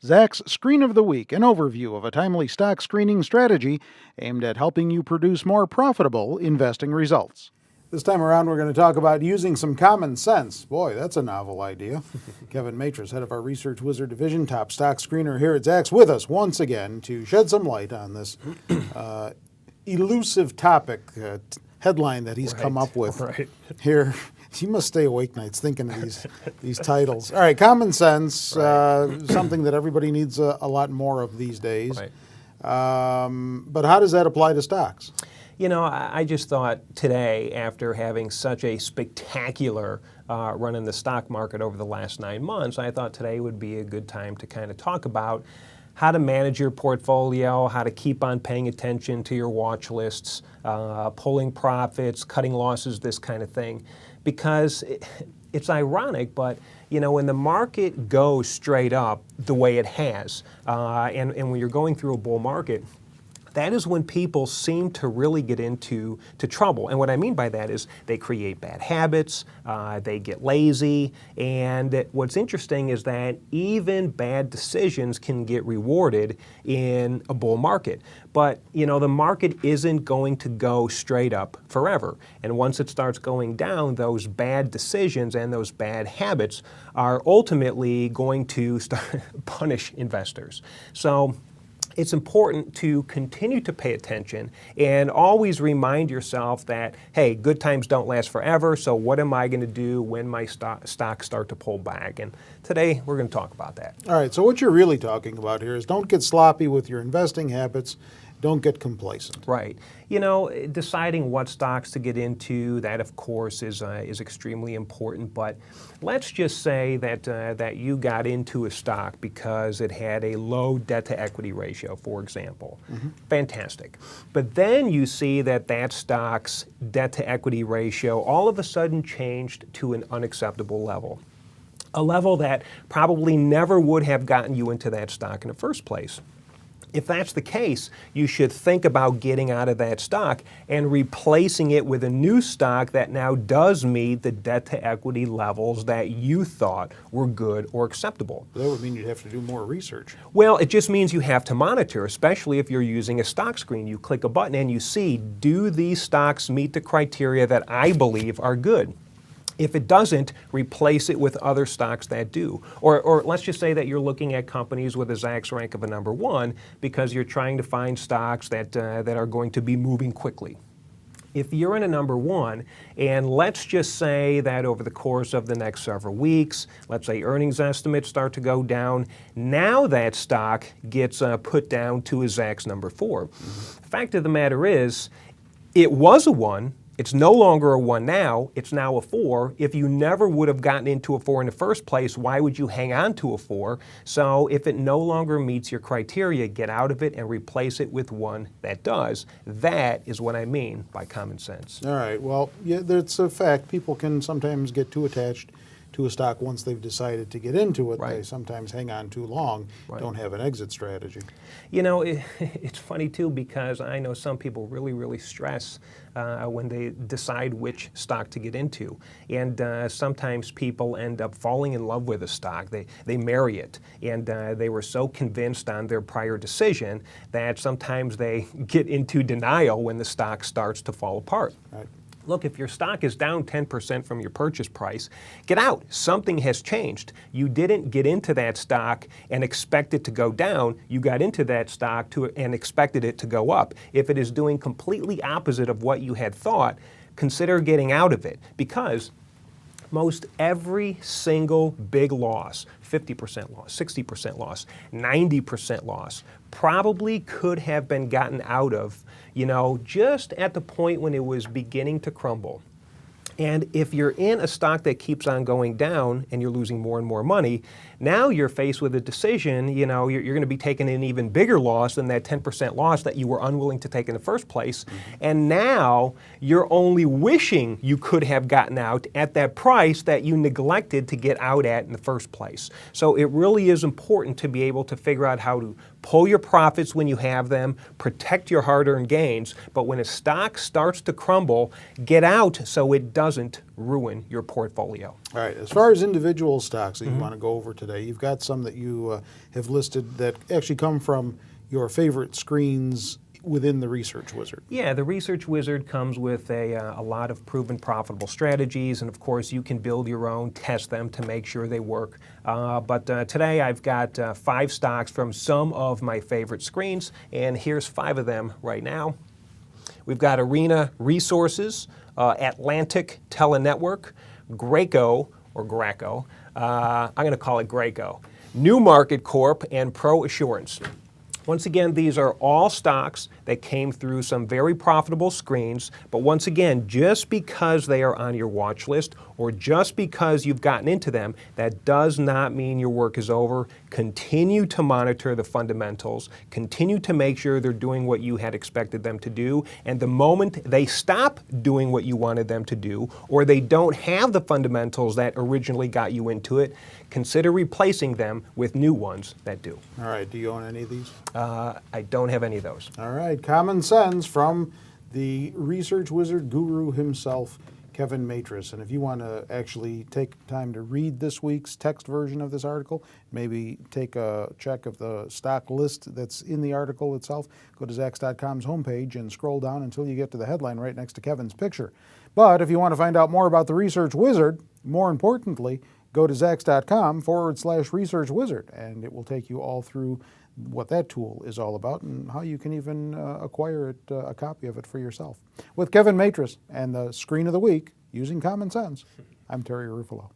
Zacks Screen of the Week, an overview of a timely stock screening strategy aimed at helping you produce more profitable investing results. This time around, we're going to talk about using some common sense. Boy, that's a novel idea. Kevin Matras, head of our Research Wizard Division, top stock screener here at Zacks, with us once again to shed some light on this elusive topic headline that he's come up with here. You must stay awake nights thinking of these titles. All right, common sense, something that everybody needs a lot more of these days. But how does that apply to stocks? You know, I just thought today, after having such a spectacular run in the stock market over the last 9 months, I thought today would be a good time to kind of talk about how to manage your portfolio, how to keep on paying attention to your watch lists, pulling profits, cutting losses, this kind of thing. Because it's ironic, but you know, when the market goes straight up the way it has, and when you're going through a bull market, that is when people seem to really get into trouble. And what I mean by that is they create bad habits, they get lazy, and what's interesting is that even bad decisions can get rewarded in a bull market. But you know, the market isn't going to go straight up forever. And once it starts going down, those bad decisions and those bad habits are ultimately going to punish investors. So it's important to continue to pay attention and always remind yourself that, hey, good times don't last forever, so what am I going to do when my stocks start to pull back? And today we're going to talk about that. All right, so what you're really talking about here is don't get sloppy with your investing habits. Don't get complacent. Right. You know, deciding what stocks to get into, that of course is extremely important. But let's just say that you got into a stock because it had a low debt to equity ratio, for example. Fantastic. But then you see that stock's debt to equity ratio all of a sudden changed to an unacceptable level. A level that probably never would have gotten you into that stock in the first place. If that's the case, you should think about getting out of that stock and replacing it with a new stock that now does meet the debt to equity levels that you thought were good or acceptable. That would mean you'd have to do more research. Well, it just means you have to monitor, especially if you're using a stock screen. You click a button and you see, do these stocks meet the criteria that I believe are good? If it doesn't, replace it with other stocks that do. Or let's just say that you're looking at companies with a Zacks rank of a number 1 because you're trying to find stocks that are going to be moving quickly. If you're in a number 1, and let's just say that over the course of the next several weeks, let's say earnings estimates start to go down, now that stock gets put down to a Zacks number 4. The fact of the matter is, it was a 1, it's no longer a 1 now, it's now a 4. If you never would have gotten into a 4 in the first place, why would you hang on to a 4? So if it no longer meets your criteria, get out of it and replace it with one that does. That is what I mean by common sense. All right, well, yeah, that's a fact. People can sometimes get too attached to a stock once they've decided to get into it. They sometimes hang on too long, don't have an exit strategy. You know, it's funny too because I know some people really stress when they decide which stock to get into. And sometimes people end up falling in love with a stock. They marry it. And they were so convinced on their prior decision that sometimes they get into denial when the stock starts to fall apart. Look, if your stock is down 10% from your purchase price, get out. Something has changed. You didn't get into that stock and expect it to go down. You got into that stock and expected it to go up. If it is doing completely opposite of what you had thought, consider getting out of it because most every single big loss, 50% loss, 60% loss, 90% loss, probably could have been gotten out of, you know, just at the point when it was beginning to crumble. And if you're in a stock that keeps on going down and you're losing more and more money, now you're faced with a decision, you know, you're going to be taking an even bigger loss than that 10% loss that you were unwilling to take in the first place. And now you're only wishing you could have gotten out at that price that you neglected to get out at in the first place. So it really is important to be able to figure out how to pull your profits when you have them, protect your hard-earned gains, but when a stock starts to crumble, get out so it doesn't ruin your portfolio. All right, as far as individual stocks that you want to go over today, you've got some that you have listed that actually come from your favorite screens within the Research Wizard. Yeah, the Research Wizard comes with a lot of proven profitable strategies, and of course you can build your own, test them to make sure they work. But today I've got 5 stocks from some of my favorite screens, and here's 5 of them right now. We've got Arena Resources, Atlantic Telenetwork, Graco, or Graco, I'm going to call it Graco, New Market Corp, and Pro Assurance. Once again, these are all stocks that came through some very profitable screens, but once again, just because they are on your watch list or just because you've gotten into them, that does not mean your work is over. Continue to monitor the fundamentals, continue to make sure they're doing what you had expected them to do, and the moment they stop doing what you wanted them to do, or they don't have the fundamentals that originally got you into it, consider replacing them with new ones that do. All right, do you own any of these? I don't have any of those. All right, common sense from the Research Wizard guru himself, Kevin Matras. And if you want to actually take time to read this week's text version of this article, maybe take a check of the stock list that's in the article itself, go to Zacks.com's homepage and scroll down until you get to the headline right next to Kevin's picture. But if you want to find out more about the Research Wizard, more importantly, go to Zacks.com/Research Wizard, and it will take you all through what that tool is all about and how you can even acquire it, a copy of it for yourself. With Kevin Matras and the Screen of the Week, using common sense, I'm Terry Ruffalo.